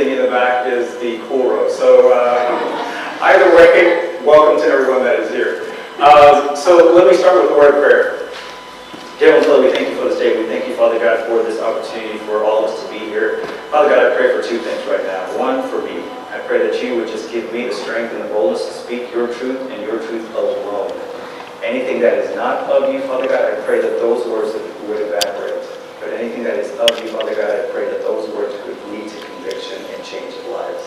sitting in the back is the cool row. So either way, welcome to everyone that is here. So let me start with a word of prayer. Dear Heavenly Father, we thank you for this day. We thank you, Father God, for this opportunity for all of us to be here. Father God, I pray for two things right now. One, for me. I pray that you would just give me the strength and the boldness to speak your truth and your truth alone. Anything that is not of you, Father God, I pray that those words would evaporate. But anything that is of you, Father God, I pray that those words would lead to conviction and change of lives.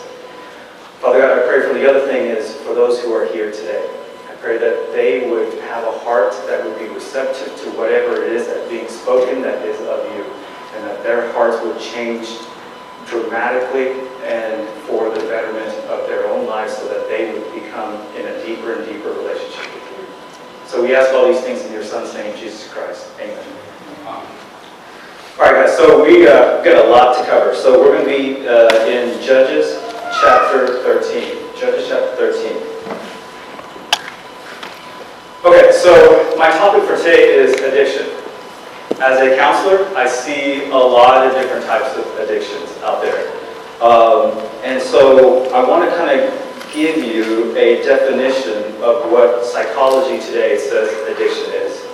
Father God, I pray for the other thing is for those who are here today. I pray that they would have a heart that would be receptive to whatever it is that's being spoken that is of you, and that their hearts would change dramatically and for the betterment of their own lives so that they would become in a deeper and deeper relationship with you. So we ask all these things in your Son's name, Jesus Christ. Amen. All right, guys, so we got a lot to cover. So we're going to be in Judges chapter 13. Judges chapter 13. Okay, so my topic for today is addiction. As a counselor, I see a lot of different types of addictions out there. And so I want to kind of give you a definition of what psychology today says addiction is.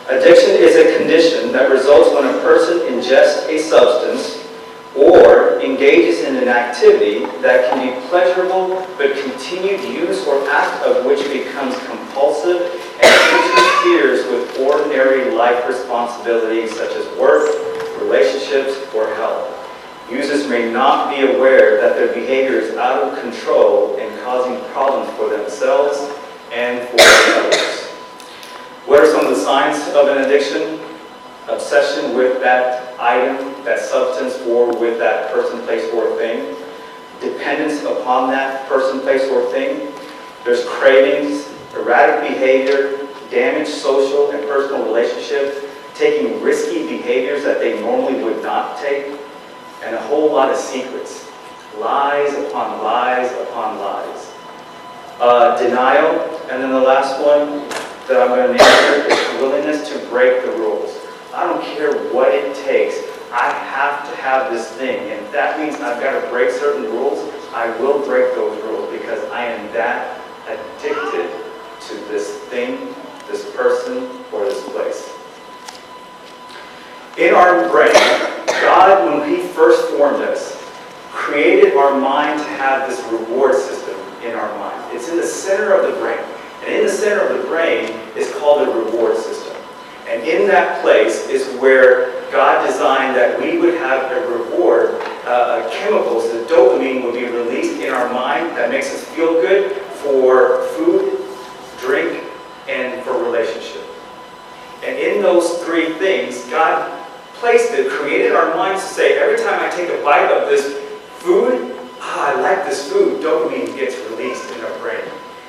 Addiction is a condition that results when a person ingests a substance or engages in an activity that can be pleasurable, but continued use or act of which becomes compulsive and interferes with ordinary life responsibilities such as work, relationships, or health. Users may not be aware that their behavior is out of control and causing problems for themselves and for others. What are some of the signs of an addiction? Obsession with that item, that substance, or with that person, place, or thing. Dependence upon that person, place, or thing. There's cravings, erratic behavior, damaged social and personal relationships, taking risky behaviors that they normally would not take, and a whole lot of secrets. Lies upon lies upon lies. Denial, and then the last one that I'm going to name here is willingness to break the rules. I don't care what it takes. I have to have this thing. And if that means I've got to break certain rules, I will break those rules because I am that addicted to this thing, this person, or this place. In our brain, God, when He first formed us, created our mind to have this reward system in our mind. It's in the center of the brain. And in the center of the brain is called the reward system. And in that place is where God designed that we would have a reward, chemicals, the dopamine will be released in our mind that makes us feel good for food, drink, and for relationship. And in those three things, God placed it, created our minds to say, every time I take a bite of this food, I like this food, dopamine gets released in our brain.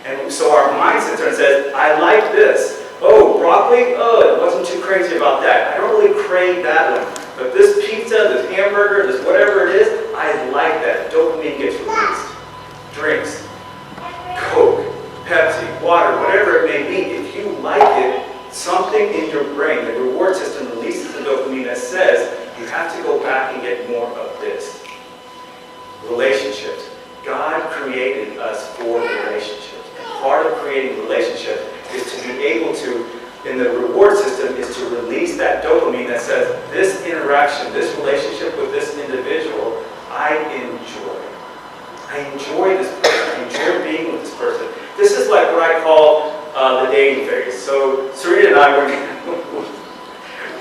And so our mind sits there and says, I like this. Oh, broccoli? Oh, it wasn't too crazy about that. I don't really crave that one. But this pizza, this hamburger, this whatever it is, I like that. Dopamine gets released. Drinks, Coke, Pepsi, water, whatever it may be. If you like it, something in your brain, the reward system releases the dopamine that says, you have to go back and get more of this. Relationships. God created us for relationships. Part of creating relationships is to be able to, in the reward system, is to release that dopamine that says, this interaction, this relationship with this individual, I enjoy. I enjoy this person. I enjoy being with this person. This is like what I call the dating phase. So Serena and I,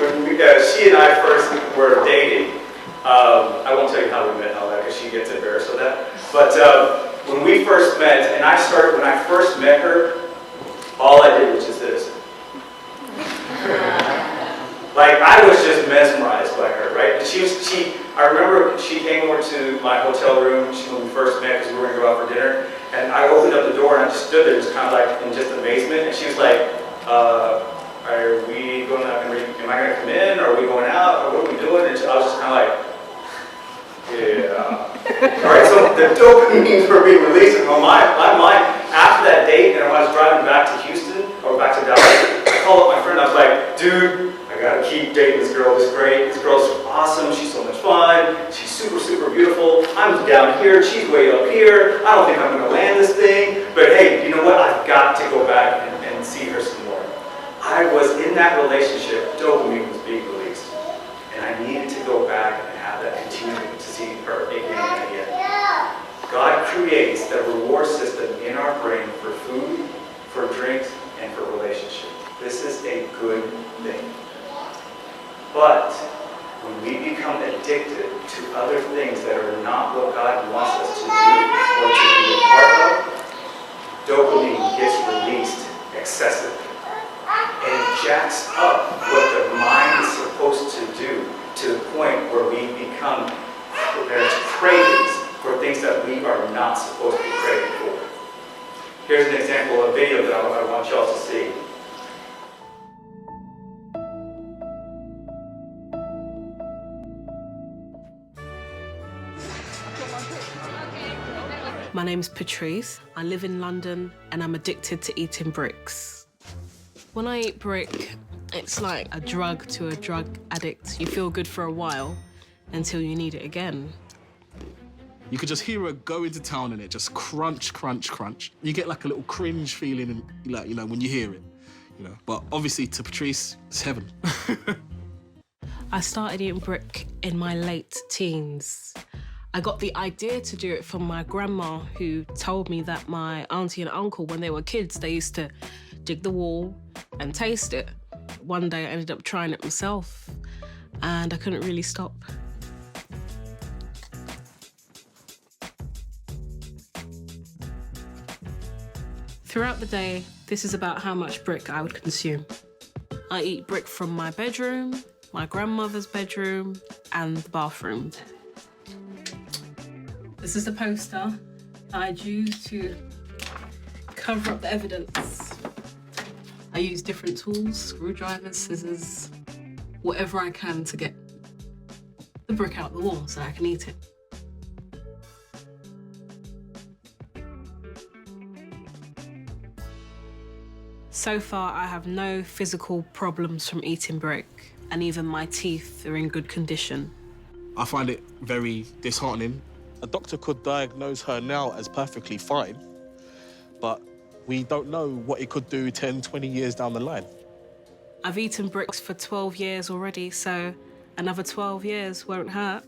when she and I first were dating, I won't tell you how we met and all that because she gets embarrassed with that. But when we first met, and when I first met her, all I did was just this. Like, I was just mesmerized by her, right? And I remember she came over to my hotel room when we first met because we were going to go out for dinner. And I opened up the door and I just stood there just kind of like in just amazement. And she was like, are we going out? Am I going to come in? Or are we going out? Or what are we doing? And I was just kind of like, yeah. All right, so the dopamines were being released in my mind. After that date, and when I was driving back to Houston, or back to Dallas, I called up my friend. I was like, dude, I got to keep dating this girl. This girl's awesome, she's so much fun, she's super, super beautiful. I'm down here, she's way up here. I don't think I'm gonna land this thing, but hey, you know what? I've got to go back and see her some more. I was in that relationship, dopamine was being released, and I needed to go back and have that continue to see her again and again. God creates the reward system in our brain for food, for drinks, and for relationship. This is a good thing. But when we become addicted to other things that are not what God wants us to do or to be a part of, dopamine gets released excessively. And it jacks up what the mind is supposed to do to the point where we become cravings for things that we are not supposed to be craving for. Here's an example, a video that I want y'all to see. My name's Patrice. I live in London and I'm addicted to eating bricks. When I eat brick, it's like a drug to a drug addict. You feel good for a while until you need it again. You could just hear her go into town and it just crunch, crunch, crunch. You get like a little cringe feeling, like, you know, when you hear it, you know. But obviously to Patrice, it's heaven. I started eating brick in my late teens. I got the idea to do it from my grandma, who told me that my auntie and uncle, when they were kids, they used to dig the wall and taste it. One day I ended up trying it myself and I couldn't really stop. Throughout the day, this is about how much brick I would consume. I eat brick from my bedroom, my grandmother's bedroom, and the bathroom. This is the poster I'd use to cover up the evidence. I use different tools, screwdrivers, scissors, whatever I can to get the brick out the wall so I can eat it. So far, I have no physical problems from eating brick, and even my teeth are in good condition. I find it very disheartening. A doctor could diagnose her now as perfectly fine, but we don't know what it could do 10, 20 years down the line. I've eaten bricks for 12 years already, so another 12 years won't hurt.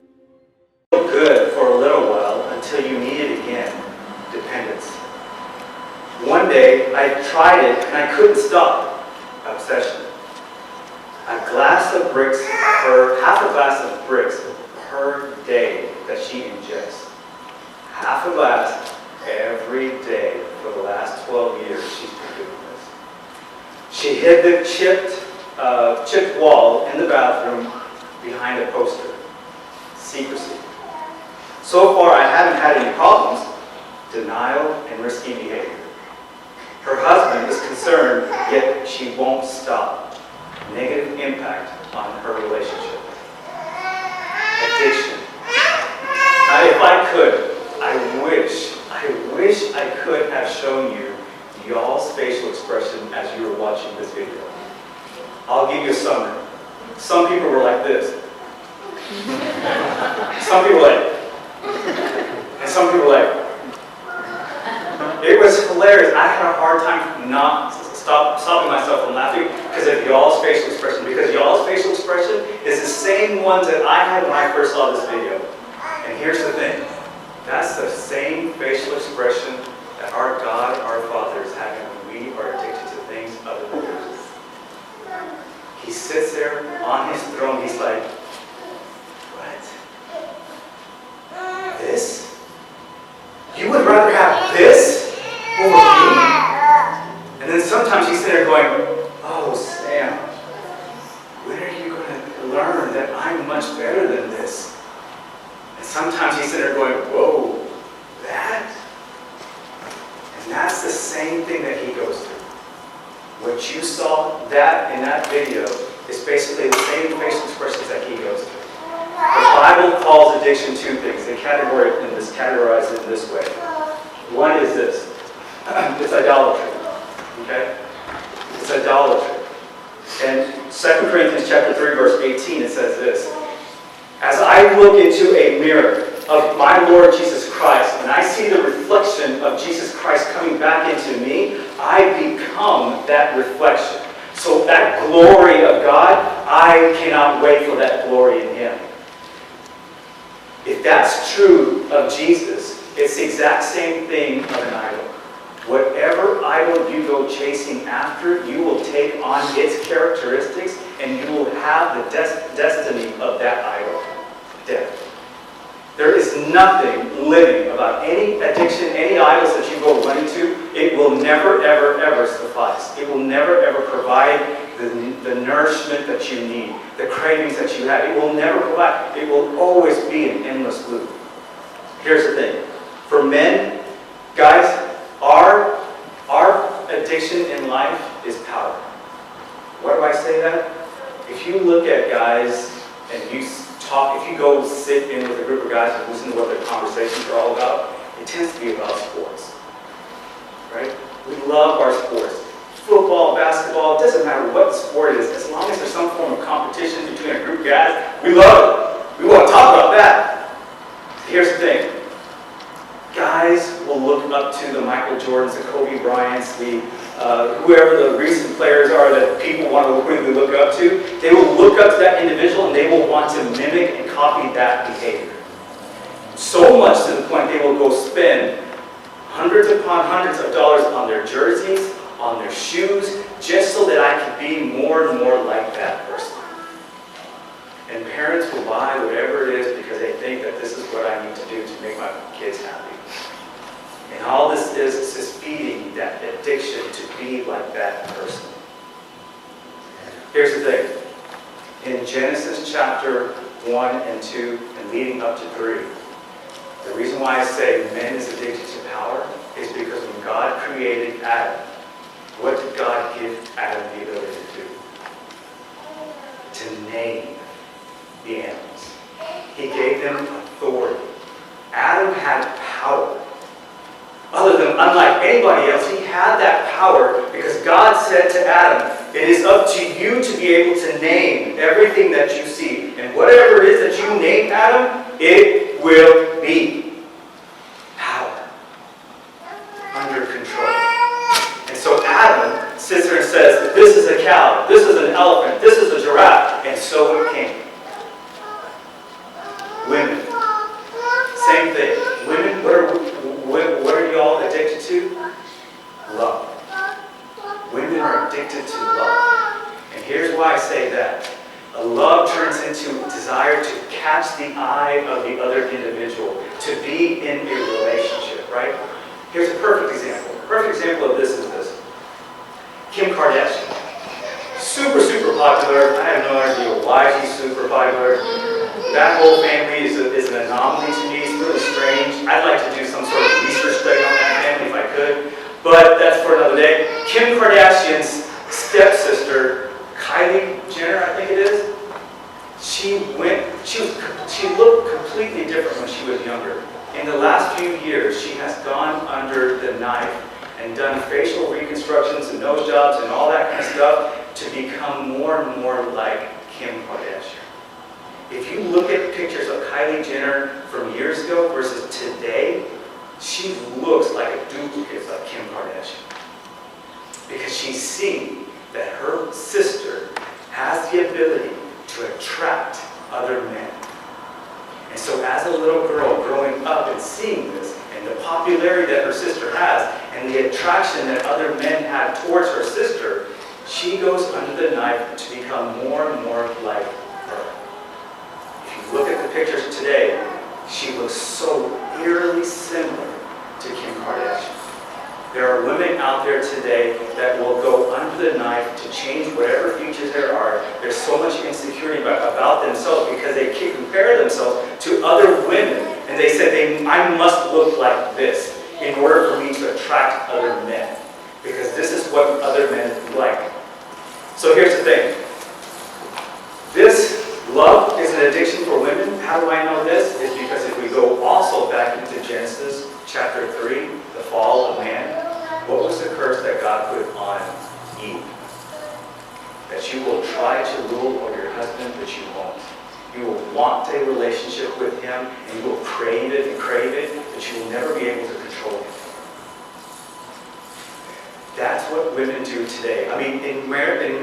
Good for a little while until you need it again. Dependence. One day I tried it and I couldn't stop. Obsession. Half a glass of bricks per day that she ingests. Half a glass every day for the last 12 years she's been doing this. She hid the chipped wall in the bathroom behind a poster. Secrecy. So far, I haven't had any problems. Denial and risky behavior. Her husband is concerned, yet she won't stop. Negative impact on her relationship. Addiction. Now, if I could, I wish I could have shown you y'all's facial expression as you were watching this video. I'll give you a summary. Some people were like this. Some people like, and some people like. It was hilarious. I had a hard time not stopping myself from laughing because of y'all's facial expression. Because y'all's facial expression is the same ones that I had when I first saw this video. And here's the thing. That's the same facial expression that our God, our Father, is having when we are addicted to things other than His. He sits there on His throne. He's like, what? This? You would rather have this over me? And then sometimes he's sitting there going, oh, Sam, when are you going to learn that I'm much better than this? And sometimes he's sitting there going, whoa, that? And that's the same thing that he goes through. What you saw in that video is basically the same facial expressions that he goes through. The Bible calls addiction two things. They categorize it in this way. One is this. It's idolatry. Okay? It's idolatry. And 2 Corinthians chapter 3, verse 18, it says this. As I look into a mirror of my Lord Jesus Christ, and I see the reflection of Jesus Christ coming back into me, I become that reflection. So that glory of God, I cannot wait for that glory in Him. If that's true of Jesus, it's the exact same thing of an idol. Whatever idol you go chasing after, you will take on its characteristics, and you will have the destiny of that idol. Death. There is nothing living about any addiction, any idols that you go running to. It will never, ever, ever suffice. It will never, ever provide the nourishment that you need, the cravings that you have. It will never provide. It will always be an endless loop. Here's the thing. For men, guys, our addiction in life is power. Why do I say that? If you look at guys and you talk, if you go sit in with a group of guys and listen to what their conversations are all about, it tends to be about sports. Right? We love our sports. Football, basketball, it doesn't matter what sport it is, as long as there's some form of competition between a group of guys, we love it. We want to talk about that. Here's the thing. Guys will look up to the Michael Jordans, the Kobe Bryants, the whoever the recent players are that people want to really look up to. They will look up to that individual and they will want to mimic and copy that behavior. So much to the point they will go spend hundreds upon hundreds of dollars on their jerseys, on their shoes, just so that I can be more and more like that person. And parents will buy whatever it is because they think that this is what I need to do to make my kids happy. And all this is just feeding that addiction to be like that person. Here's the thing. In Genesis chapter 1 and 2 and leading up to 3, the reason why I say man is addicted to power is because when God created Adam, what did God give Adam the ability to do? To name the animals. He gave them authority. Adam had power. Other than, unlike anybody else, he had that power because God said to Adam, it is up to you to be able to name everything that you see. And whatever it is that you name, Adam, it will be power. Under control. And so Adam sits there and says, this is a cow, this is an elephant, this is a giraffe. And so it came. Women. Same thing. Women, what are y'all addicted to? Love. Women are addicted to love. And here's why I say that. A love turns into a desire to catch the eye of the other individual, to be in a relationship, right? Here's a perfect example. A perfect example of this is this. Kim Kardashian. Super, super popular. I have no idea why she's super popular. That whole family is an anomaly to me. It's really strange. I'd like to do some sort of research study on that family if I could. But that's for another day. Kim Kardashian's stepsister, Kylie Jenner, I think it is, she looked completely different when she was younger. In the last few years, she has gone under the knife and done facial reconstructions and nose jobs and all that kind of stuff to become more and more like Kim Kardashian. If you look at pictures of Kylie Jenner from years ago versus today, she looks like a duplicate of Kim Kardashian. Because she's seen that her sister has the ability to attract other men. And so as a little girl growing up and seeing this, and the popularity that her sister has, and the attraction that other men have towards her sister, she goes under the knife to become more and more like her. If you look at the pictures today, she looks so eerily similar to Kim Kardashian. There are women out there today that will go under the knife to change whatever features there are. There's so much insecurity about themselves because they compare themselves to other women. And they said, I must look like this in order for me to attract other men. Because this is what other men like. So here's the thing. This love is an addiction for women. How do I know this? It's because if we go also back into Genesis chapter 3, the fall of man, what was the curse that God put on Eve? That you will try to rule over your husband, but you won't. You will want a relationship with him, and you will crave it, but you will never be able to control him. That's what women do today. I mean,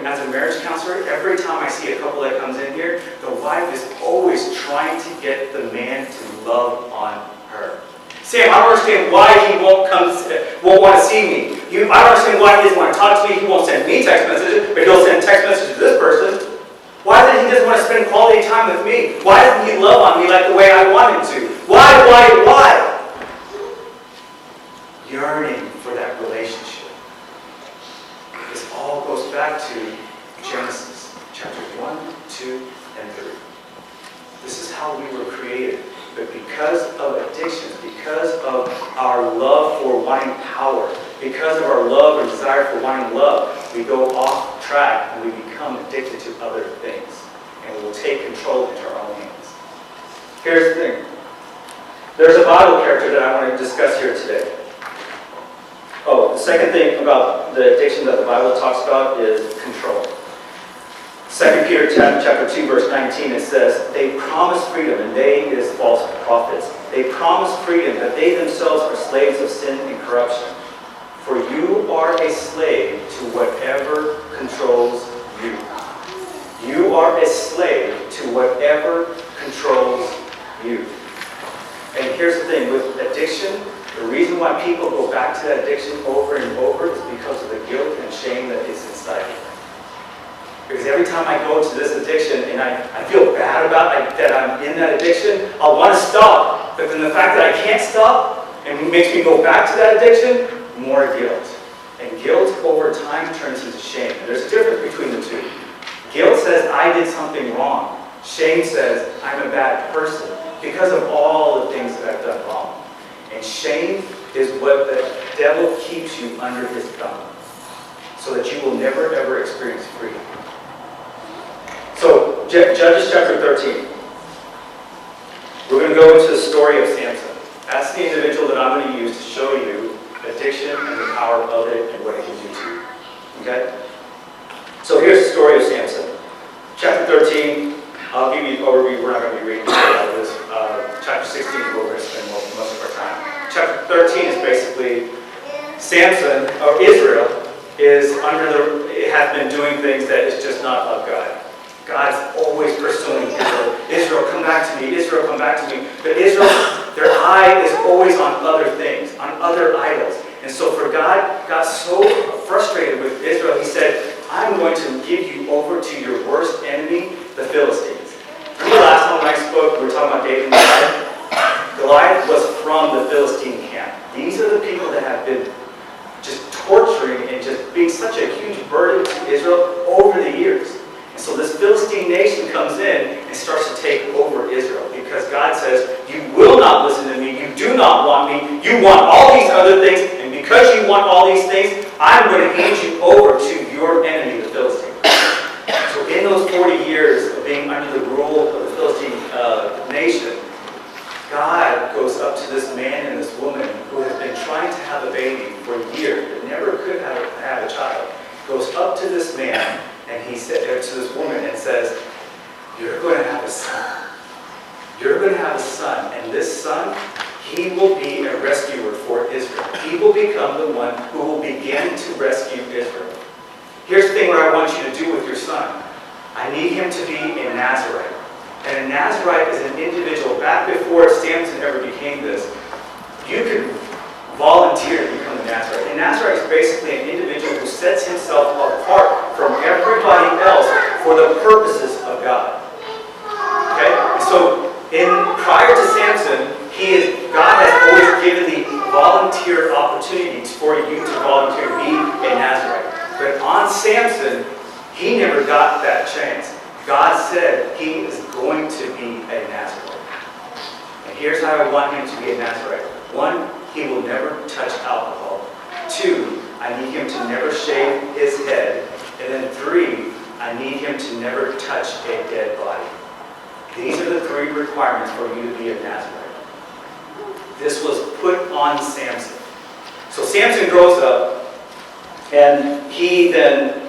as a marriage counselor, every time I see a couple that comes in here, the wife is always trying to get the man to love on her. Sam, I don't understand why he won't want to see me. I don't understand why he doesn't want to talk to me. He won't send me text messages, but he'll send text messages to this person. Why is it he doesn't want to spend quality time with me? Why doesn't he love on me like the way I want him to? Why? Yearning for that relationship. This all goes back to Genesis chapters 1, 2, and 3. This is how we were created. But because of addictions, because of our love for wanting power, because of our love and desire for wanting love, we go off track and we become addicted to other things. And we will take control into our own hands. Here's the thing. There's a Bible character that I want to discuss here today. Oh, the second thing about the addiction that the Bible talks about is control. 2 Peter chapter 2, verse 19, it says, they promise freedom, and they is false prophets. They promise freedom, but they themselves are slaves of sin and corruption. For you are a slave to whatever controls you. You are a slave to whatever controls you. And here's the thing, with addiction, the reason why people go back to that addiction over and over is because of the guilt and shame that is inside you. Because every time I go to this addiction and I feel bad about that I'm in that addiction, I'll want to stop. But then the fact that I can't stop and it makes me go back to that addiction, more guilt. And guilt over time turns into shame. And there's a difference between the two. Guilt says I did something wrong. Shame says I'm a bad person because of all the things that I've done wrong. And shame is what the devil keeps you under his thumb so that you will never ever experience freedom. So, Judges chapter 13. We're going to go into the story of Samson. That's the individual that I'm going to use to show you addiction and the power of it and what it can do to you. Okay? So here's the story of Samson. Chapter 13, I'll give you an overview. We're not going to be reading out of this. Chapter 16 is where we're going to spend most of our time. Chapter 13 is basically Samson, or Israel, has been doing things that is just not of God. God's always pursuing Israel. Israel, come back to me. Israel, come back to me. But Israel, their eye is always on other things, on other idols. And so for God got so frustrated with Israel, he said, I'm going to give you over to your worst enemy, the Philistines. Remember the last time when I spoke, we were talking about David and Goliath? Goliath was from the Philistine camp. These are the people that have been just torturing and just being such a huge burden to Israel over the years. So this Philistine nation comes in and starts to take over Israel because God says, you will not listen to me, you do not want me, you want all these other things, and because you want all these things, I'm going to hand you over to your enemy, the Philistines. So in those 40 years of being under the rule of the Philistine nation, God goes up to this man and this woman who have been trying to have a baby for years, but never could have a child, goes up to this man and he said to this woman and says, you're going to have a son. You're going to have a son. And this son, he will be a rescuer for Israel. He will become the one who will begin to rescue Israel. Here's the thing what I want you to do with your son. I need him to be a Nazarite. And a Nazarite is an individual. Back before Samson ever became this, you could volunteer to become a Nazarite. A Nazarite is basically an individual who sets himself apart from everybody else for the purposes of God. Okay? So, prior to Samson, God has always given the volunteer opportunities for you to volunteer to be a Nazarite. But on Samson, he never got that chance. God said he is going to be a Nazarite. And here's how I want him to be a Nazarite. 1, he will never touch alcohol. 2, I need him to never shave his head. And then 3, I need him to never touch a dead body. These are the 3 requirements for you to be a Nazarite. This was put on Samson. So Samson grows up, and he then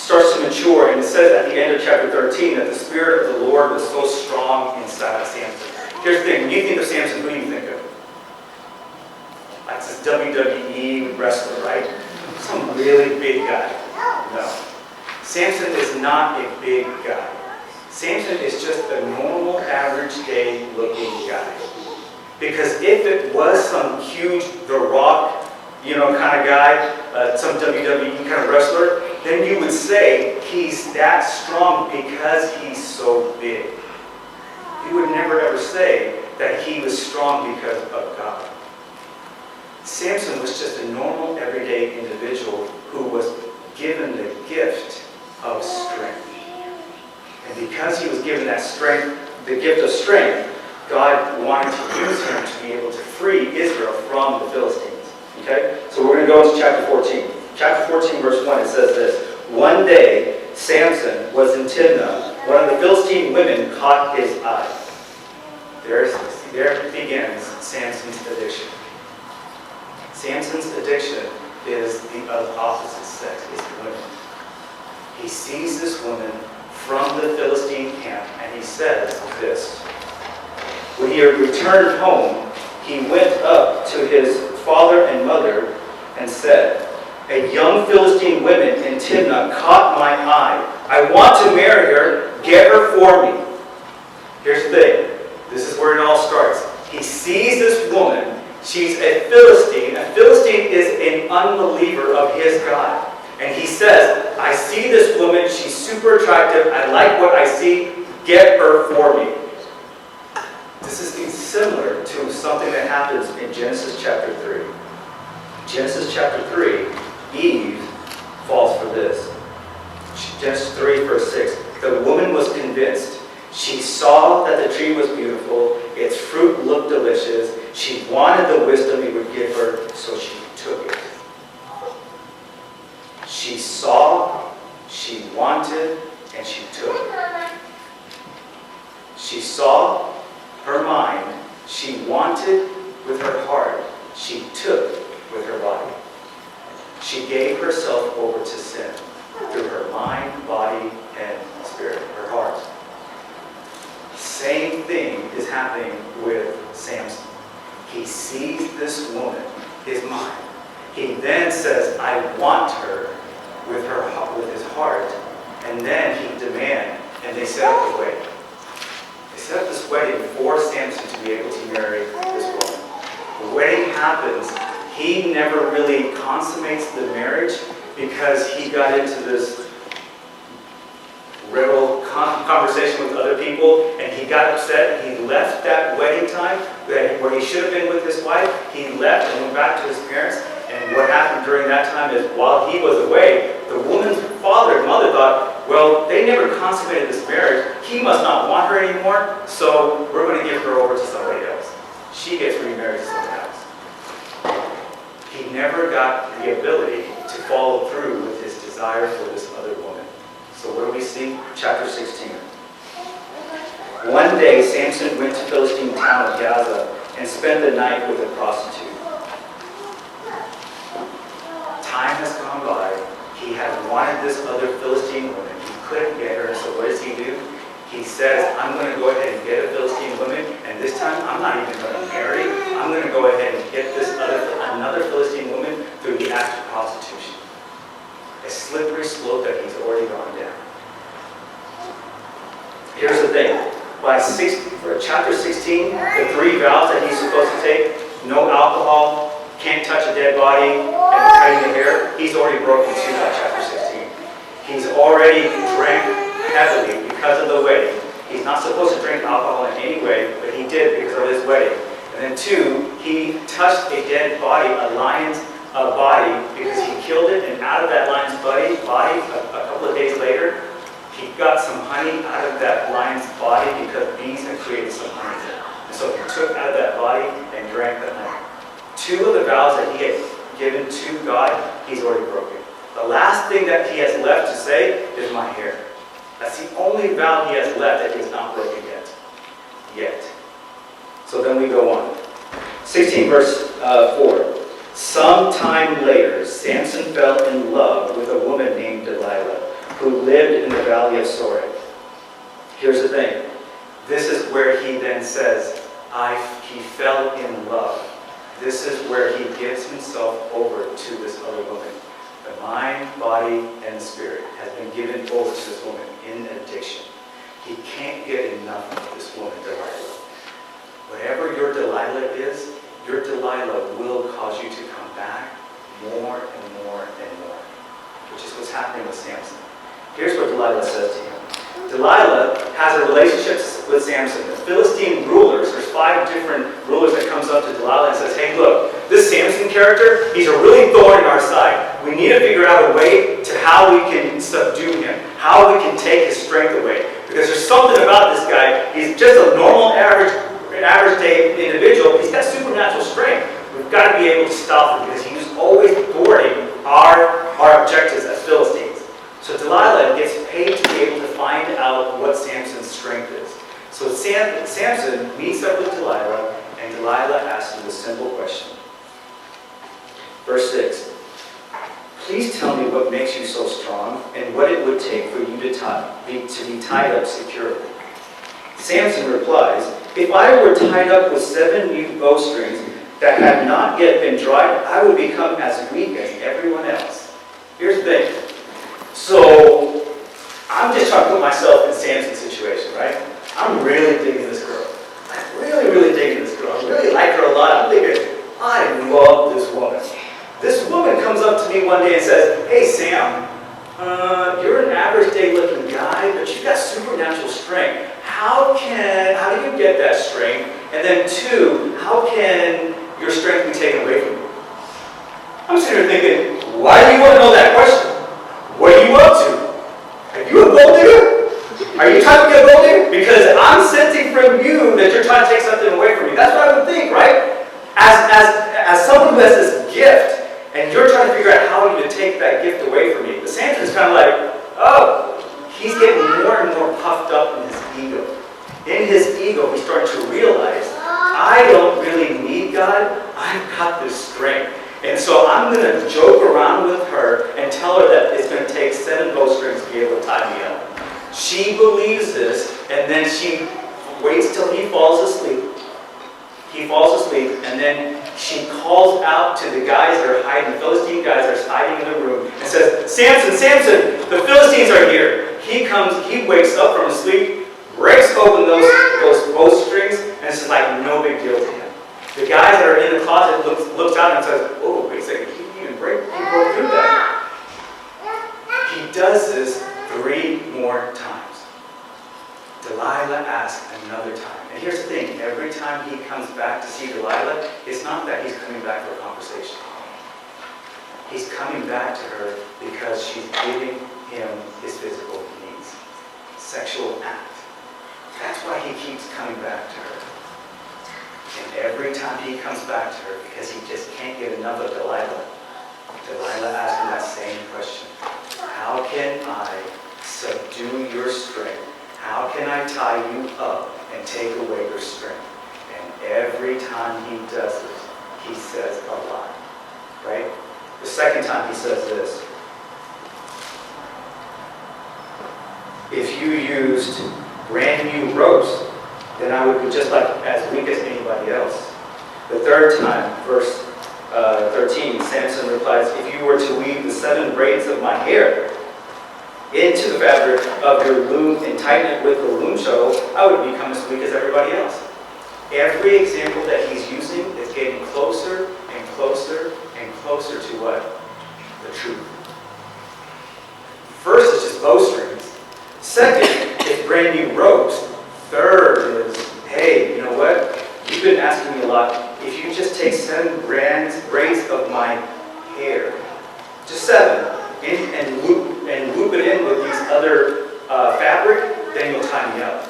starts to mature, and it says at the end of chapter 13 that the Spirit of the Lord was so strong inside of Samson. Here's the thing, when you think of Samson, who do you think of? Like this WWE wrestler, right? Some really big guy. No. Samson is not a big guy. Samson is just a normal, average day looking guy. Because if it was some huge The Rock, kind of guy, some WWE kind of wrestler, then you would say he's that strong because he's so big. You would never ever say that he was strong because of God. Samson was just a normal, everyday individual who was given the gift of strength. And because he was given that strength, the gift of strength, God wanted to use him to be able to free Israel from the Philistines. Okay? So we're going to go into chapter 14. Chapter 14, verse 1, it says this. One day, Samson was in Timnah. One of the Philistine women caught his eye. There begins Samson's addiction. Samson's addiction is the opposite sex, is women. He sees this woman from the Philistine camp, and he says this. When he returned home, he went up to his father and mother and said, a young Philistine woman in Timnah caught my eye. I want to marry her. Get her for me. Here's the thing. This is where it all starts. He sees this woman. She's a Philistine. A Philistine is an unbeliever of his God. And he says, I see this woman. She's super attractive. I like what I see. Get her for me. This is similar to something that happens in Genesis chapter 3. Genesis chapter 3, Eve falls for this. Genesis 3, verse 6. The woman was convinced. She saw that the tree was beautiful. Its fruit looked delicious. She wanted the wisdom it would give her, so she took it. She saw, she wanted, and she took it. She saw her mind, she wanted with her heart, she took with her body. She gave herself over to sin through her mind, body, and spirit, her heart. Same thing is happening with Samson. He sees this woman, his mind. He then says, I want her with his heart. And then he demands, and they set up the wedding. They set up this wedding for Samson to be able to marry this woman. The wedding happens. He never really consummates the marriage because he got into this rebel conversation with other people, and he got upset. He left that wedding time where he should have been with his wife. He left and went back to his parents. And what happened during that time is while he was away, the woman's father and mother thought, well, they never consummated this marriage. He must not want her anymore, so we're going to give her over to somebody else. She gets remarried to someone else. He never got the ability to follow through with his desire for this other woman. So what do we see? Chapter 16. One day, Samson went to Philistine town of Gaza and spent the night with a prostitute. Time has gone by. He had wanted this other Philistine woman. He couldn't get her, so what does he do? He says, I'm going to go ahead and get a Philistine woman, and this time I'm not even going to marry. I'm going to go ahead and get another Philistine woman through the act of prostitution. A slippery slope that he's already gone down. Here's the thing. By chapter 16, the 3 vows that he's supposed to take, no alcohol, can't touch a dead body, and cutting the hair, he's already broken 2 by chapter 16. He's already drank heavily because of the wedding. He's not supposed to drink alcohol in any way, but he did because of his wedding. And then 2, he touched a dead body, a lion's body, because he killed it, and out of that lion's body, a couple of days later, he got some honey out of that lion's body because bees had created some honey there. And so he took out of that body and drank the honey. 2 of the vows that he had given to God, he's already broken. The last thing that he has left to say is my hair. That's the only vow he has left that he's not broken yet. So then we go on. 16 verse 4. Some time later, Samson fell in love with a woman named Delilah, who lived in the valley of Sorek. Here's the thing. This is where he then says, he fell in love. This is where he gives himself over to this other woman. The mind, body, and the spirit has been given over to this woman in addiction. He can't get enough of this woman, Delilah. Whatever your Delilah is, your Delilah will cause you to come back more and more and more, which is what's happening with Samson. Here's what Delilah says to him. Delilah has a relationship with Samson. The Philistine rulers, there's 5 different rulers that comes up to Delilah and says, hey, look, this Samson character, he's a really thorn in our side. We need to figure out a way to how we can subdue him, how we can take his strength away. Because there's something about this guy. He's just a normal, average day individual. He's got supernatural strength. We've got to be able to stop him because he's always thwarting our objectives as Philistines. So Delilah gets paid to be able to find out what Samson's strength is. So Samson meets up with Delilah, and Delilah asks him a simple question. Verse 6. Please tell me what makes you so strong and what it would take for you to be tied up securely. Samson replies, if I were tied up with 7 new bowstrings that had not yet been dried, I would become as weak as everyone else. Here's the thing. So, I'm just trying to put myself in Samson's situation, right? I'm really digging this girl. I'm really, really digging this girl. I really like her a lot. I'm thinking, I love this woman. This woman comes up to me one day and says, hey, Sam, you're an average day-looking guy, but you've got supernatural strength. How do you get that strength? And then 2, how can your strength be taken away from you? I'm sitting here thinking, why do you want to know that question? What are you up to? Are you a gold digger? Are you trying to be a gold digger? Because I'm sensing from you that you're trying to take something away from me. That's what I would think, right? As someone who has this gift, and you're trying to figure out how you to take that gift away from me. But Samson's kind of like, oh, he's getting more and more puffed up in his ego. In his ego, he's starting to realize, I don't really need God. I've got this strength. And so I'm going to joke around with her and tell her that it's going to take 7 bowstrings to be able to tie me up. She believes this, and then she waits till he falls asleep. He falls asleep, and then she calls out to the guys that are hiding, the Philistine guys that are hiding in the room, and says, Samson, Samson, the Philistines are here. He wakes up from his sleep, breaks open those bowstrings, and it's like no big deal to him. The guy that are in the closet looks out and says, oh, wait a second, he broke through that. He does this 3 more times. Delilah asks another time. And here's the thing, every time he comes back to see Delilah, it's not that he's coming back for a conversation. He's coming back to her because she's giving him his physical needs. Sexual act. That's why he keeps coming back to her. And every time he comes back to her, because he just can't get enough of Delilah, Delilah asks him that same question. How can I subdue your strength? How can I tie you up and take away your strength? And every time he does this, he says a lie. Right? The second time he says this. If you used brand new ropes, then I would be just like as weak as anybody else. The third time, verse 13, Samson replies, if you were to weave the 7 braids of my hair into the fabric of your loom and tighten it with the loom shuttle, I would become as weak as everybody else. Every example that he's using is getting closer and closer and closer to what? The truth. First, it's just bowstrings. Second, it's brand new ropes. Third is, hey, you know what? You've been asking me a lot. If you just take 7 braids of my hair, just 7, and loop it in with these other fabric, then you'll tie me up.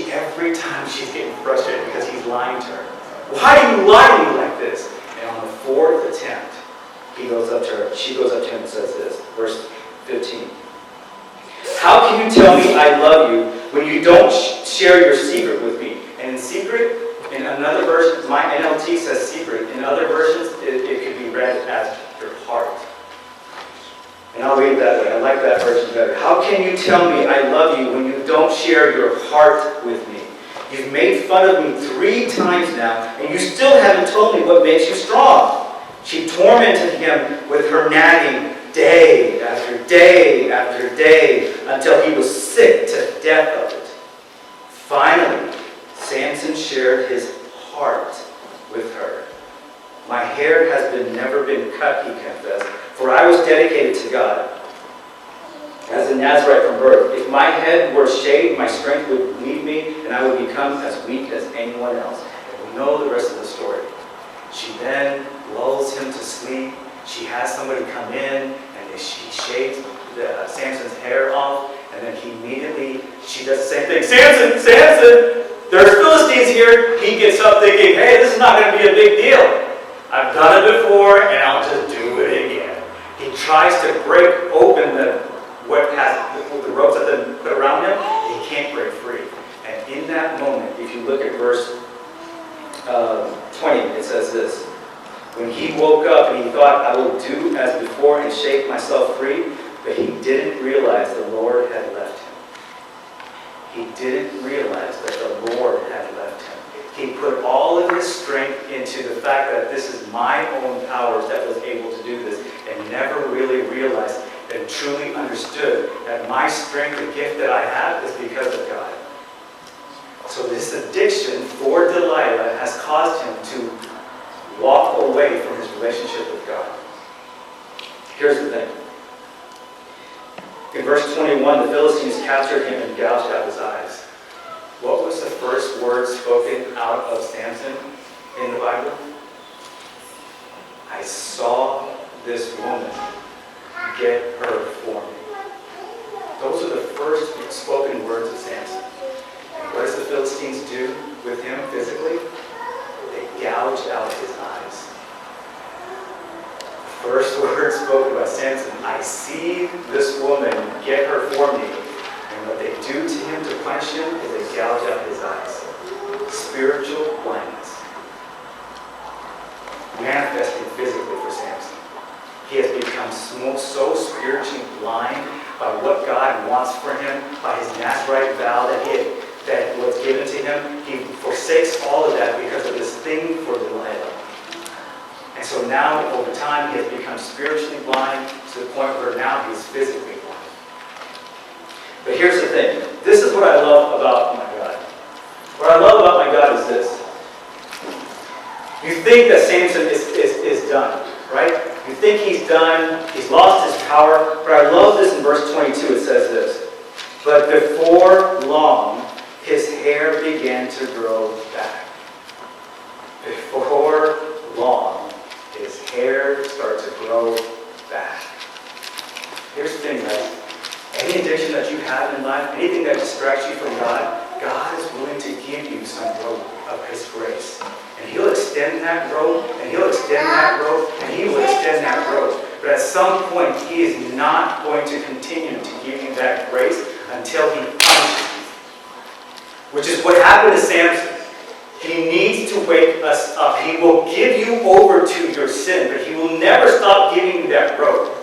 Every time she's getting frustrated because he's lying to her. Why do you lie to me like this? And on the 4th attempt, she goes up to him and says this, verse 15. How can you tell me I love you when you don't share your secret with me? And in secret, in another version, my NLT says secret. In other versions, it could be read as your heart. And I'll read it that way. I like that version better. can you tell me I love you when you don't share your heart with me? You've made fun of me 3 times now, and you still haven't told me what makes you strong. She tormented him with her nagging day after day after day until he was sick to death of it. Finally, Samson shared his heart with her. My hair has never been cut, he confessed, for I was dedicated to God. As a Nazarite from birth, if my head were shaved, my strength would leave me, and I would become as weak as anyone else. And we know the rest of the story. She then lulls him to sleep. She has somebody come in, and she shaves Samson's hair off, and then she does the same thing. Samson, Samson, there's Philistines here. He gets up thinking, hey, this is not going to be a big deal. I've done it before, and I'll just do it again. He tries to break open the ropes that have been put around him. He can't break free. And in that moment, if you look at verse 20, it says this. When he woke up and he thought, I will do as before and shake myself free, but he didn't realize the Lord had left him. He didn't realize that the Lord had left him. He put all of his strength into the fact that this is my own powers that was able to do this, and never really realized and truly understood that my strength, the gift that I have, is because of God. So this addiction for Delilah has caused him to walk away from his relationship with God. Here's the thing. In verse 21, the Philistines captured him and gouged out his eyes. What was the first word spoken out of Samson in the Bible? I saw this woman. Get her for me. Those are the first spoken words of Samson. And what does the Philistines do with him physically? They gouged out his eyes. The first word spoken by Samson, I see this woman, get her for me. And what they do to him to punish him is they gouge out his eyes. Spiritual blindness. Manifesting physically for Samson. He has become so spiritually blind by what God wants for him, by his Nazarite vow that was given to him. He forsakes all of that because of this thing for Delilah. And so now, over time, he has become spiritually blind to the point where now he's physically blind. But here's the thing. This is what I love about my God. What I love about my God is this. You think that Samson is done, right? You think he's done, he's lost his power, but I love this in verse 22, it says this. But before long, his hair began to grow back. Before long, his hair started to grow back. Here's the thing, guys. Any addiction that you have in life, anything that distracts you from God, God is willing to give you some growth of his grace. And he'll extend that growth, and he'll extend that growth, and he will extend that growth. But at some point, he is not going to continue to give you that grace until he punishes you. Which is what happened to Samson. He needs to wake us up. He will give you over to your sin, but he will never stop giving you that growth.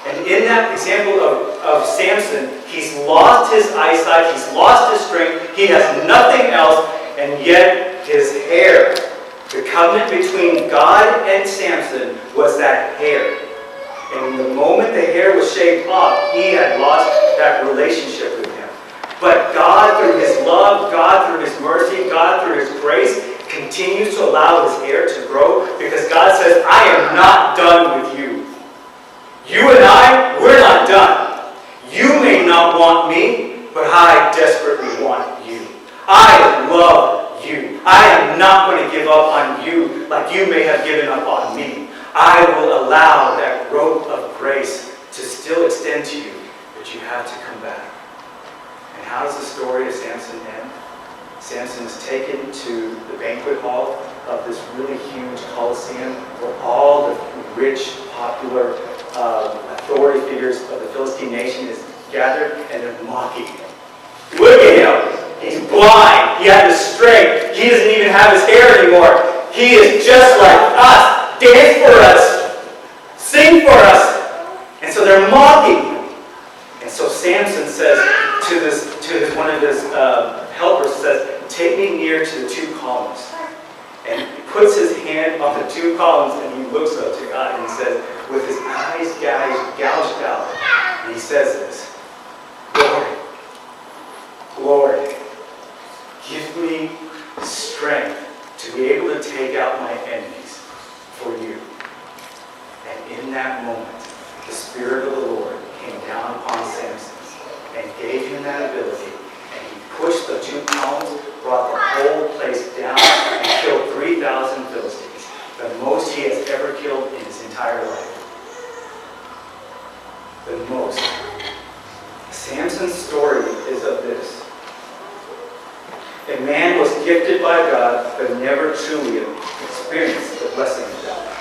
And in that example of Samson, he's lost his eyesight, he's lost his strength, he has nothing else, and yet his hair, the covenant between God and Samson was that hair. And the moment the hair was shaved off, he had lost that relationship with him. But God, through his love, God, through his mercy, God, through his grace, continues to allow his hair to grow because God says, I am not done with you. You and I, we're not done. You may not want me, but I desperately want you. I love you. I am not going to give up on you like you may have given up on me. I will allow that rope of grace to still extend to you, but you have to come back. And how does the story of Samson end? Samson is taken to the banquet hall of this really huge Colosseum where all the rich, popular authority figures of the Philistine nation is gathered, and they're mocking him. Look at him. He's blind. He had the strength. He doesn't even have his hair anymore. He is just like us. Dance for us. Sing for us. And so they're mocking him. And so Samson says one of his helpers says, "Take me near to the two columns." And he puts his hand on the two columns and he looks up to God and he says, with his eyes gouged out, and he says this, Lord, give me strength to be able to take out my enemies for you. And in that moment, the Spirit of the Lord came down upon Samson and gave him that ability. And he pushed the two columns, brought the whole place down, and killed 3,000 Philistines, the most he has ever killed in his entire life. The most. Samson's story is of this. A man was gifted by God, but never truly experienced the blessing of God.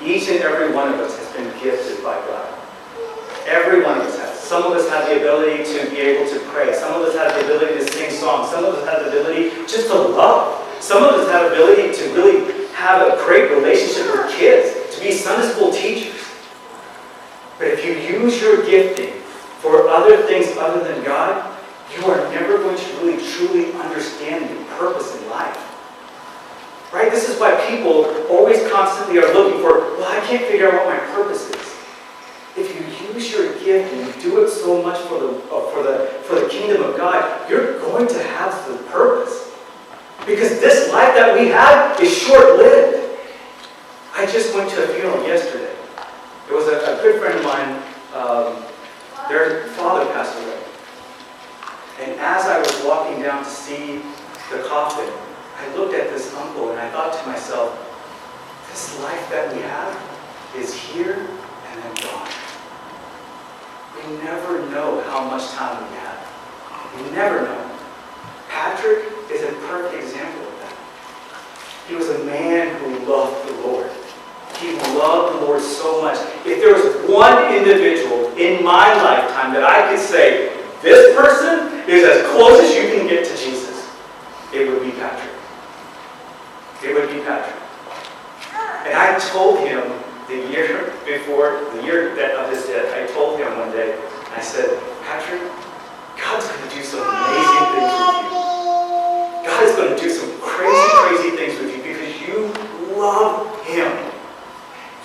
Each and every one of us has been gifted by God. Every one of us has. Some of us have the ability to be able to pray. Some of us have the ability to sing songs. Some of us have the ability just to love. Some of us have the ability to really have a great relationship with kids, to be Sunday school teachers. But if you use your gifting for other things other than God, you are never going to really truly understand your purpose in life. Right? This is why people always constantly are looking for, well, I can't figure out what my purpose is. If you use your gift and you do it so much for the kingdom of God, you're going to have the purpose. Because this life that we have is short-lived. I just went to a funeral yesterday. It was a good friend of mine, their father passed away. And as I was walking down to see the coffin, I looked at this uncle and I thought to myself, this life that we have is here and then gone. We never know how much time we have. We never know. Patrick is a perfect example of that. He was a man who loved the Lord. He loved the Lord so much. If there was one individual in my lifetime that I could say, this person is as close as you can get to Jesus, it would be Patrick. It would be Patrick. And I told him the year before, the year of his death, I told him one day, I said, Patrick, God's going to do some amazing things with you. God is going to do some crazy things with you because you love Him.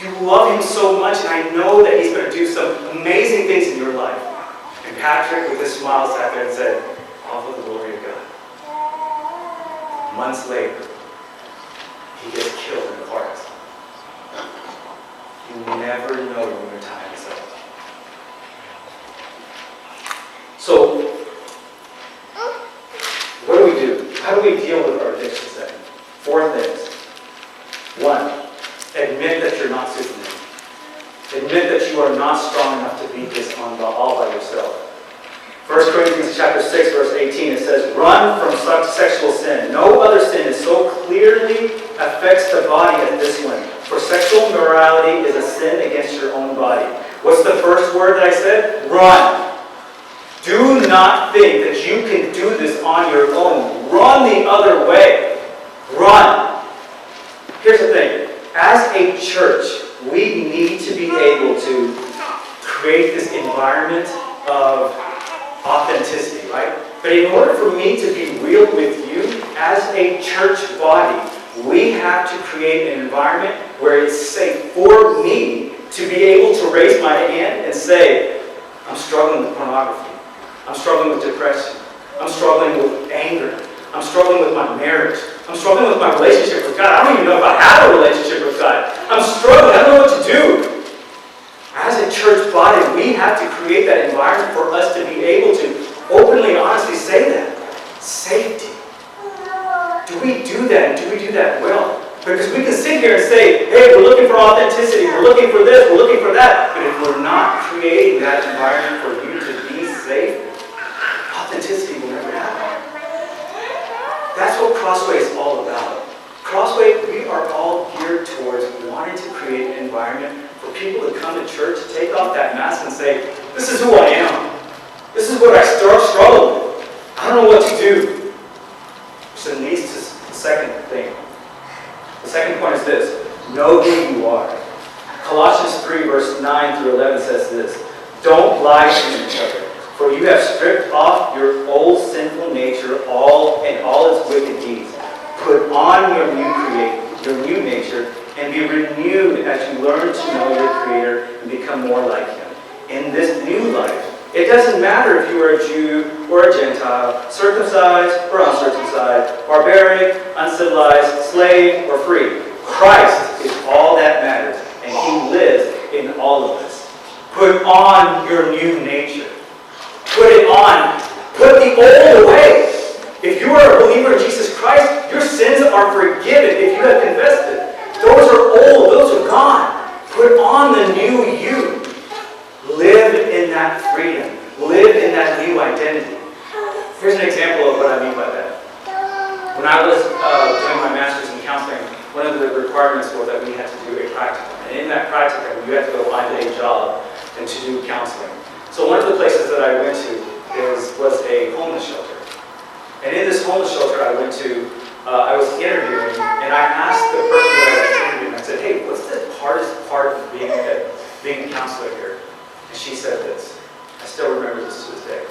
You love Him so much, and I know that He's going to do some amazing things in your life. And Patrick, with a smile, sat there and said, all for the glory of God. Months later, he gets killed in a car accident. You never know when your time is up. So, what do we do? How do we deal with our addictions then? 4 things. 1, admit that you're not Superman. Admit that you are not strong enough to beat this all by yourself. 1 Corinthians chapter 6, verse 18, it says, run from sexual sin. No other sin is so clearly affects the body as this one. For sexual immorality is a sin against your own body. What's the first word that I said? Run. Do not think that you can do this on your own. Run the other way. Run. Here's the thing. As a church, we need to be able to create this environment of authenticity, right? But in order for me to be real with you, as a church body, we have to create an environment where it's safe for me to be able to raise my hand and say, I'm struggling with pornography. I'm struggling with depression. I'm struggling with anger. I'm struggling with my marriage. I'm struggling with my relationship with God. I don't even know if I have a relationship with God. I'm struggling. I don't know what to do. As a church body, we have to create that environment for us to be able to openly and honestly say that. Safety. Do we do that? And do we do that well? Because we can sit here and say, hey, we're looking for authenticity. We're looking for this. We're looking for that. But if we're not creating that environment for you to be safe, authenticity will never happen. That's what Crossway is all about. Crossway, we are all geared towards wanting to create an environment for people to come to church, take off that mask and say, this is who I am. This is what I struggle with. I don't know what to do. So it leads to the second thing. The second point is this. Know who you are. Colossians 3, verse 9 through 11 says this. Don't lie to each other, For you have stripped off your old sinful nature, and all its wicked deeds. Put on your new nature, and be renewed as you learn to know your Creator and become more like Him. In this new life, it doesn't matter if you are a Jew or a Gentile, circumcised or uncircumcised, barbaric, uncivilized, slave or free. Christ is all that matters, and He lives in all of us. Put on your new nature. Put it on. Put the old away. If you are a believer in Jesus Christ, your sins are forgiven if you have confessed it. Those are old. Those are gone. Put on the new you. Live in that freedom. Live in that new identity. Here's an example of what I mean by that. When I was doing my master's in counseling, one of the requirements was that we had to do a practicum. And in that practicum, you had to go find a job and to do counseling. So one of the places that I went to was a homeless shelter. And in this homeless shelter I went to, I was interviewing, and I asked the person that I was interviewing, I said, hey, what's the hardest part of being a counselor here? And she said this. I still remember this to this day.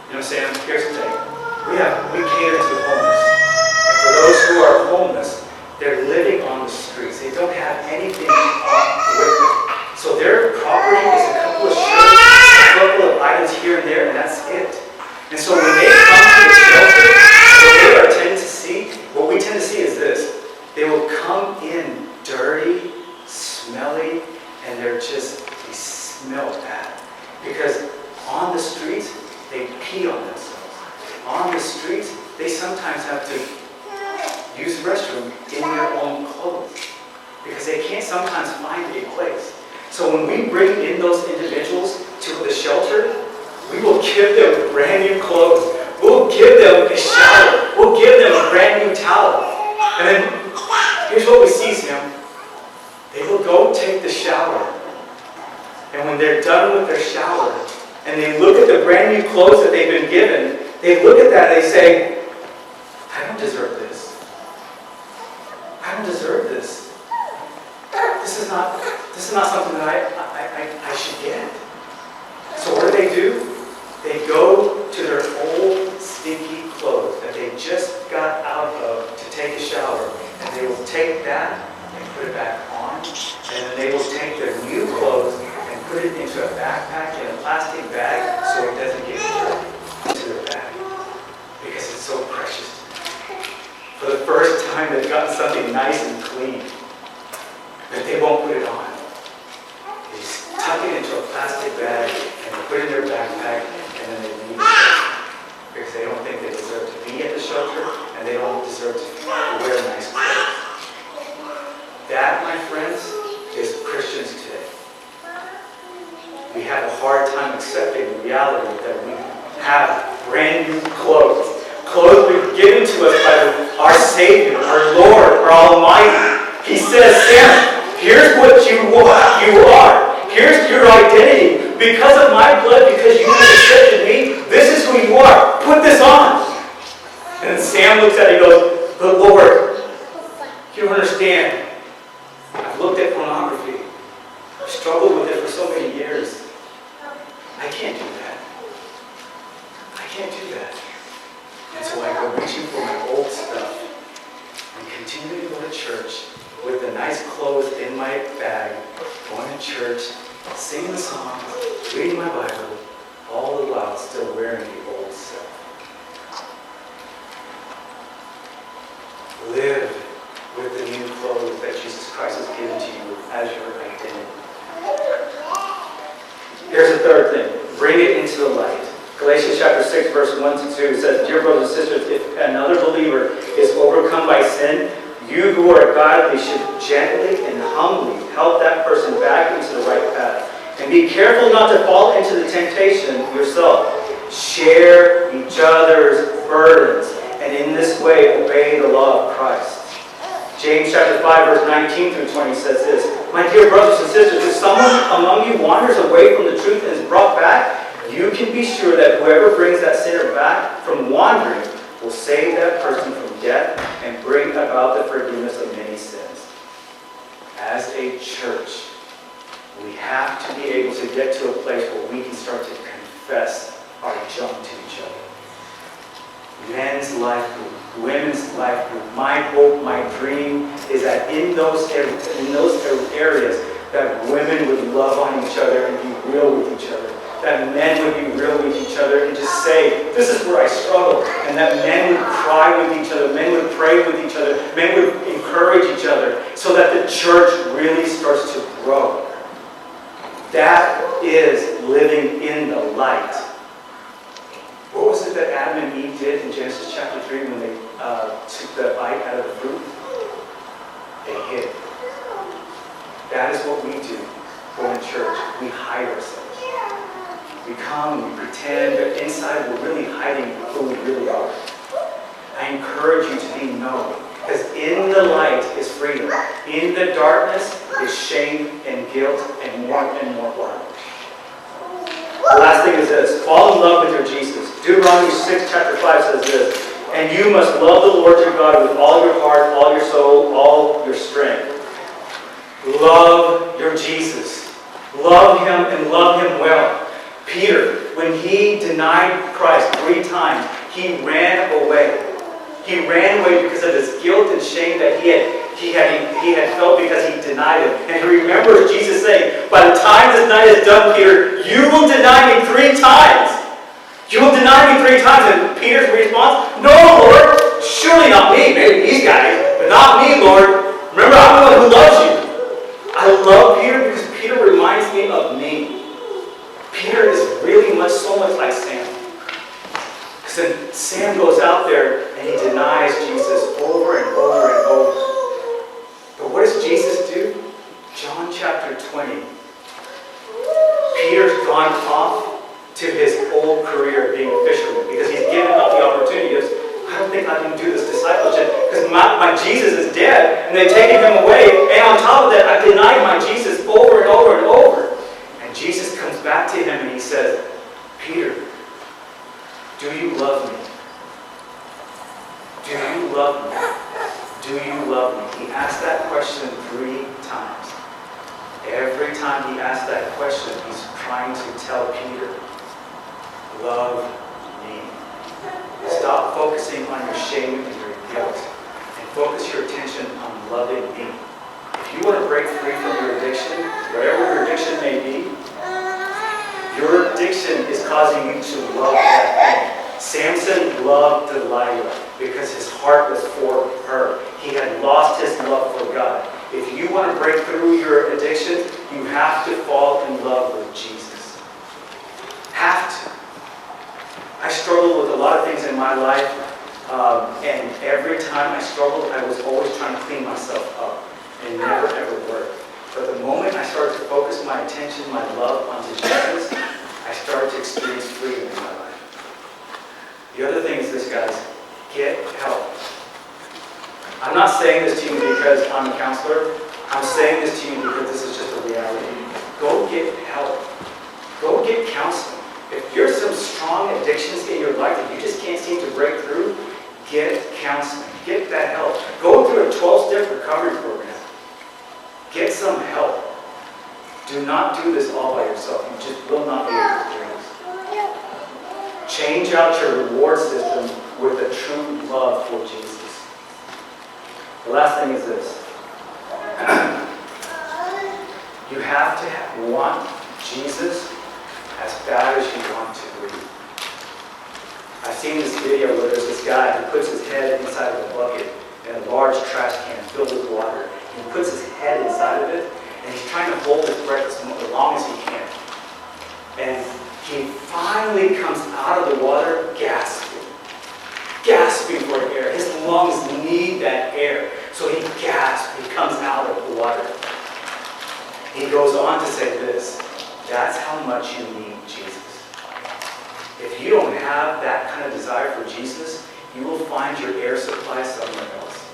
You know, Sam, here's the thing. We cater to the homeless. And for those who are homeless, they're living on the streets. They don't have anything with them. So their property is a couple of shirts, a couple of items here and there, and that's it. And so when they come to the shelter, what we tend to see is this. They will come in dirty, smelly, and they smell bad. Because on the streets, they pee on themselves. On the streets, they sometimes have to use the restroom in their own clothes. Because they can't sometimes find a place. So when we bring in those individuals to the shelter, we will give them brand new clothes. We'll give them a shower. We'll give them a brand new towel. And then, here's what we see, Sam. They will go take the shower. And when they're done with their shower, and they look at the brand new clothes that they've been given, they look at that and they say, I don't deserve this. I don't deserve this. This is not something that I should get. So what do? They go to their old stinky clothes that they just got out of to take a shower, and they will take that and put it back on, and then they will take their new clothes and put it into a backpack in a plastic bag so it doesn't get dirty into their bag, because it's so precious. For the first time, they've gotten something nice and clean, but they won't put it on. They just tuck it into a plastic bag and they put it in their backpack, and then they leave the shelter. Because they don't think they deserve to be at the shelter, and they don't deserve to wear nice clothes. That, my friends, is Christians today. We have a hard time accepting the reality that we have brand new clothes. Clothes we've given to us by our Savior, our Lord, our Almighty. He says, Sam, here's what you are. Here's your identity. Because of my blood, because you have accepted me, this is who you are. Put this on. And then Sam looks at it and goes, but Lord, you don't understand. I've looked at pornography. I've struggled with it for so many years. I can't do that. I can't do that. And so I go reaching for my old stuff and continue to go to church with the nice clothes in my bag, going to church, singing the songs, reading my Bible, all the while still wearing the old stuff. Live with the new clothes that Jesus Christ has given to you as your identity. Here's the third thing. Bring it into the light. Galatians chapter 6, verse 1 to 2 says, Dear brothers and sisters, if another believer is overcome by sin, you who are godly should gently and humbly help that person back into the right path. And be careful not to fall into the temptation yourself. Share each other's burdens, and in this way obey the law of Christ. James chapter 5, verse 19 through 20 says this, My dear brothers and sisters, if someone among you wanders away from the truth and is brought back, you can be sure that whoever brings that sinner back from wandering will save that person from death and bring about the forgiveness of many sins. As a church, we have to be able to get to a place where we can start to confess our junk to each other. Men's life group, women's life group. My hope, my dream is that in those areas that women would love on each other and be real with each other. That men would be real with each other and just say, this is where I struggle. And that men would cry with each other, men would pray with each other, men would encourage each other so that the church really starts to grow. That is living in the light. What was it that Adam and Eve did in Genesis chapter 3 when they took the bite out of the fruit? They hid. That is what we do when in church. We hide ourselves. We come, we pretend, but inside we're really hiding who we really are. I encourage you to be known, because in the light is freedom. In the darkness is shame and guilt and more bondage. The last thing is this: fall in love with your Jesus. Deuteronomy 6, chapter 5 says this: and you must love the Lord your God with all your heart, all your soul, all your strength. Love your Jesus. Love him and love him well. Peter, when he denied Christ 3 times, he ran away. He ran away because of his guilt and shame that he had felt because he denied him. And he remembers Jesus saying, by the time this night is done, Peter, you will deny me 3 times. You will deny me 3 times. And Peter's response, no, Lord, surely not me. Maybe these guys, but not me, Lord. Remember, I'm the one who loves you. I love Peter because Peter reminds me of me. Peter is really so much like Sam. Because then Sam goes out there and he denies Jesus over and over and over. But what does Jesus do? John chapter 20. Peter's gone off to his old career being a fisherman because he's given up the opportunity. I don't think I can do this discipleship because my Jesus is dead and they've taken him away. And on top of that, I've denied my Jesus over and over and over. And Jesus comes back to him and he says, Peter, do you love me? Do you love me? Do you love me? He asked that question 3 times. Every time he asked that question, he's trying to tell Peter, love me. Stop focusing on your shame and your guilt and focus your attention on loving me. If you want to break free from your addiction, whatever your addiction may be, your addiction is causing you to love that thing. Samson loved Delilah because his heart was for her. He had lost his love for God. If you want to break through your addiction, you have to fall in love with Jesus. Have to. I struggled with a lot of things in my life, and every time I struggled, I was always trying to clean myself up, and it never ever worked. But the moment I started to focus my attention, my love onto Jesus, I started to experience freedom in my life. The other thing is this, guys: get help. I'm not saying this to you because I'm a counselor. I'm saying this to you because this is just a reality. Go get help. Go get counseling. If there's some strong addictions in your life that you just can't seem to break through, get counseling. Get that help. Go through a 12-step recovery program. Get some help. Do not do this all by yourself. You just will not be able to do this. Change out your reward system with a true love for Jesus. The last thing is this. You have to want Jesus as bad as you want to breathe. I've seen this video where there's this guy who puts his head inside of a bucket in a large trash can filled with water. He puts his head inside of it, and he's trying to hold his breath as long as he can. And he finally comes out of the water gasping for air. His lungs need that air. So he gasps, he comes out of the water. He goes on to say this: that's how much you need Jesus. If you don't have that kind of desire for Jesus, you will find your air supply somewhere else.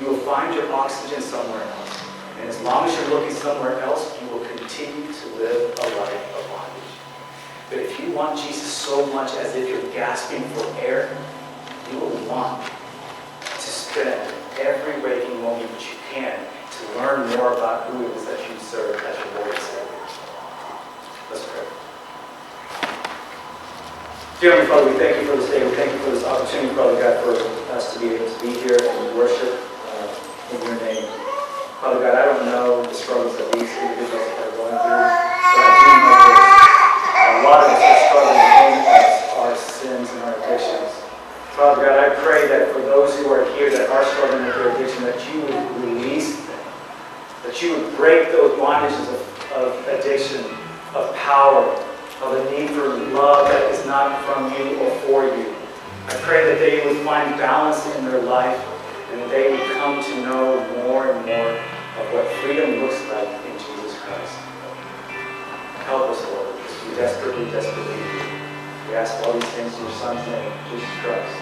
You will find your oxygen somewhere else. And as long as you're looking somewhere else, you will continue to live a life of bondage. But if you want Jesus so much as if you're gasping for air, you will want to spend every waking moment that you can to learn more about who it is that you serve as your Lord and Savior. Let's pray. Dear Heavenly Father, we thank you for this day. We thank you for this opportunity, Father God, for us to be able to be here and worship in your name. Father God, I don't know the struggles that these individuals are going through, but I do know that a lot of us are struggling in our sins and our addictions. Father God, I pray that for those who are here that are struggling with their addiction, that you would release them, that you would break those bondages of addiction, of power, of a need for love that is not from you or for you. I pray that they would find balance in their life and that they would come to know more and more of what freedom looks like in Jesus Christ. Help us, Lord, because we desperately, desperately need you. We ask all these things in your Son's name, Jesus Christ.